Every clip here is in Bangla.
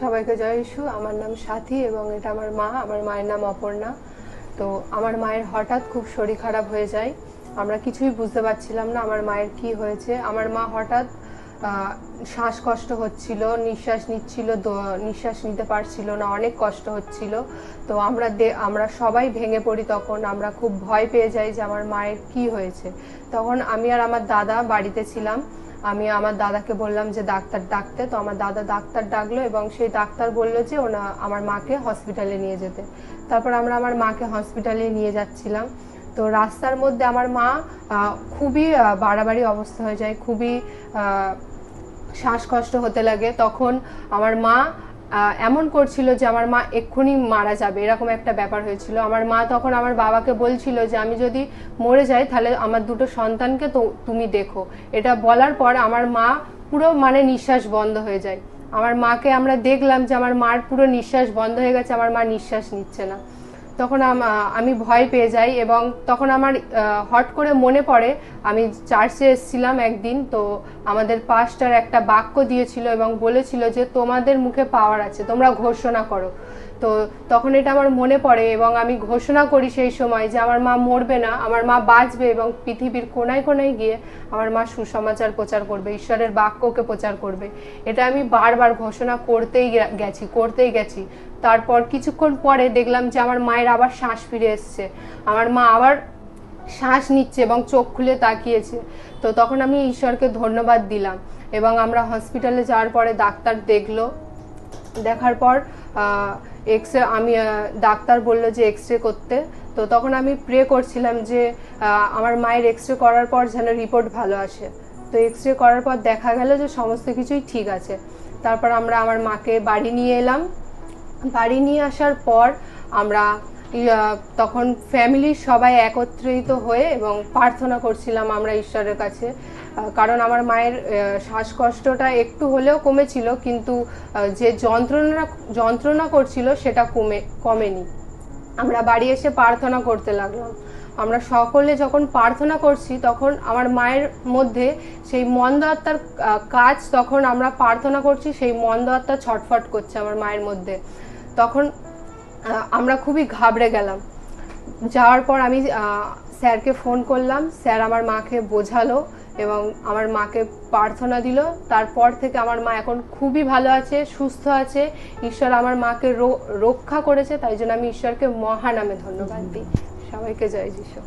সবাইকে জয় যিশু। আমার নাম সাথী এবং এটা আমার মা। আমার মায়ের নাম অপর্ণা। তো আমার মায়ের হঠাৎ খুব শরীর খারাপ হয়ে যায়। আমরা কিছুই বুঝতে পারছিলাম না আমার মায়ের কি হয়েছে। আমার মা হঠাৎ শ্বাসকষ্ট হচ্ছিল, নিঃশ্বাস নিচ্ছিল, নিঃশ্বাস নিতে পারছিল না, অনেক কষ্ট হচ্ছিল। তো আমরা সবাই ভেঙে পড়ি। তখন আমরা খুব ভয় পেয়ে যাই যে আমার মায়ের কি হয়েছে। তখন আমি আর আমার দাদা বাড়িতে ছিলাম। আমি আমার দাদাকে বললাম যে ডাক্তার ডাকতে। তো আমার দাদা ডাক্তার ডাকলো এবং সেই ডাক্তার বললো যে আমার মাকে হসপিটালে নিয়ে যেতে। তারপর আমরা আমার মাকে হসপিটালে নিয়ে যাচ্ছিলাম। তো রাস্তার মধ্যে আমার মা খুবই বাড়াবাড়ি অবস্থা হয়ে যায়, খুবই শ্বাসকষ্ট হতে লাগে। তখন আমার মা এমন করছিল যে আমার মা এক্ষুনি মারা যাবে, এরকম একটা ব্যাপার হয়েছিল। আমার মা তখন আমার বাবাকে বলছিল যে আমি যদি মরে যাই তাহলে আমার দুটো সন্তানকে তো তুমি দেখো। এটা বলার পর আমার মা পুরো নিঃশ্বাস বন্ধ হয়ে যায়। আমার মাকে আমরা দেখলাম যে আমার মার পুরো নিঃশ্বাস বন্ধ হয়ে গেছে, আমার মা নিঃশ্বাস নিচ্ছে না। তখন আমি ভয় পেয়ে যাই এবং তখন আমার হট করে মনে পড়ে আমি চার্চে এসেছিলাম একদিন। তো আমাদের পাস্টার একটা বাক্য দিয়েছিল এবং বলেছিল যে তোমাদের মুখে পাওয়ার আছে, তোমরা ঘোষণা করো। তো তখন এটা আমার মনে পড়ে এবং আমি ঘোষণা করি সেই সময় যে আমার মা মরবে না, আমার মা বাঁচবে এবং পৃথিবীর কোনায় কোনায় গিয়ে আমার মা সুসমাচার প্রচার করবে, ঈশ্বরের বাক্যকে প্রচার করবে। এটা আমি বারবার ঘোষণা করতেই গেছি। তারপর কিছুক্ষণ পরে দেখলাম যে আমার মায়ের আবার শ্বাস ফিরে এসছে, আমার মা আবার শ্বাস নিচ্ছে এবং চোখ খুলে তাকিয়েছে। তো তখন আমি ঈশ্বরকে ধন্যবাদ দিলাম এবং আমরা হসপিটালে যাওয়ার পরে ডাক্তার দেখার পর ডাক্তার বললো যে এক্সরে করতে। তো তখন আমি প্রে করছিলাম যে আমার মায়ের এক্সরে করার পর যেন রিপোর্ট ভালো আসে। তো এক্সরে করার পর দেখা গেল যে সমস্ত কিছুই ঠিক আছে। তারপর আমরা আমার মাকে বাড়ি নিয়ে এলাম। বাড়ি নিয়ে আসার পর আমরা তখন ফ্যামিলির সবাই একত্রিত হয়ে এবং প্রার্থনা করছিলাম আমরা ঈশ্বরের কাছে। কারণ আমার মায়ের শ্বাসকষ্টটা একটু হলেও কমেছিল, কিন্তু যে যন্ত্রণা করছিল সেটা কমেনি। আমরা বাড়ি এসে প্রার্থনা করতে লাগলাম। আমরা সকলে যখন প্রার্থনা করছি তখন আমার মায়ের মধ্যে সেই মন্দ আত্মার কাজ, তখন আমরা প্রার্থনা করছি সেই মন্দ আত্মা ছটফট করছে আমার মায়ের মধ্যে। তখন আমরা খুবই ঘাবড়ে গেলাম। যাওয়ার পর আমি স্যারকে ফোন করলাম, স্যার আমার মাকে বোঝালো এবং আমার মাকে প্রার্থনা দিল। তারপর থেকে আমার মা এখন খুবই ভালো আছে, সুস্থ আছে। ঈশ্বর আমার মাকে রক্ষা করেছে, তাই জন্য আমি ঈশ্বরকে মহানামে ধন্যবাদ দিই। সবাইকে জয় যিশু।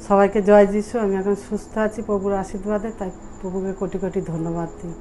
সবাইকে জয় যিশু। আমি এখন সুস্থ আছি প্রভুর আশীর্বাদে, তাই প্রভুকে কোটি কোটি ধন্যবাদ দিই।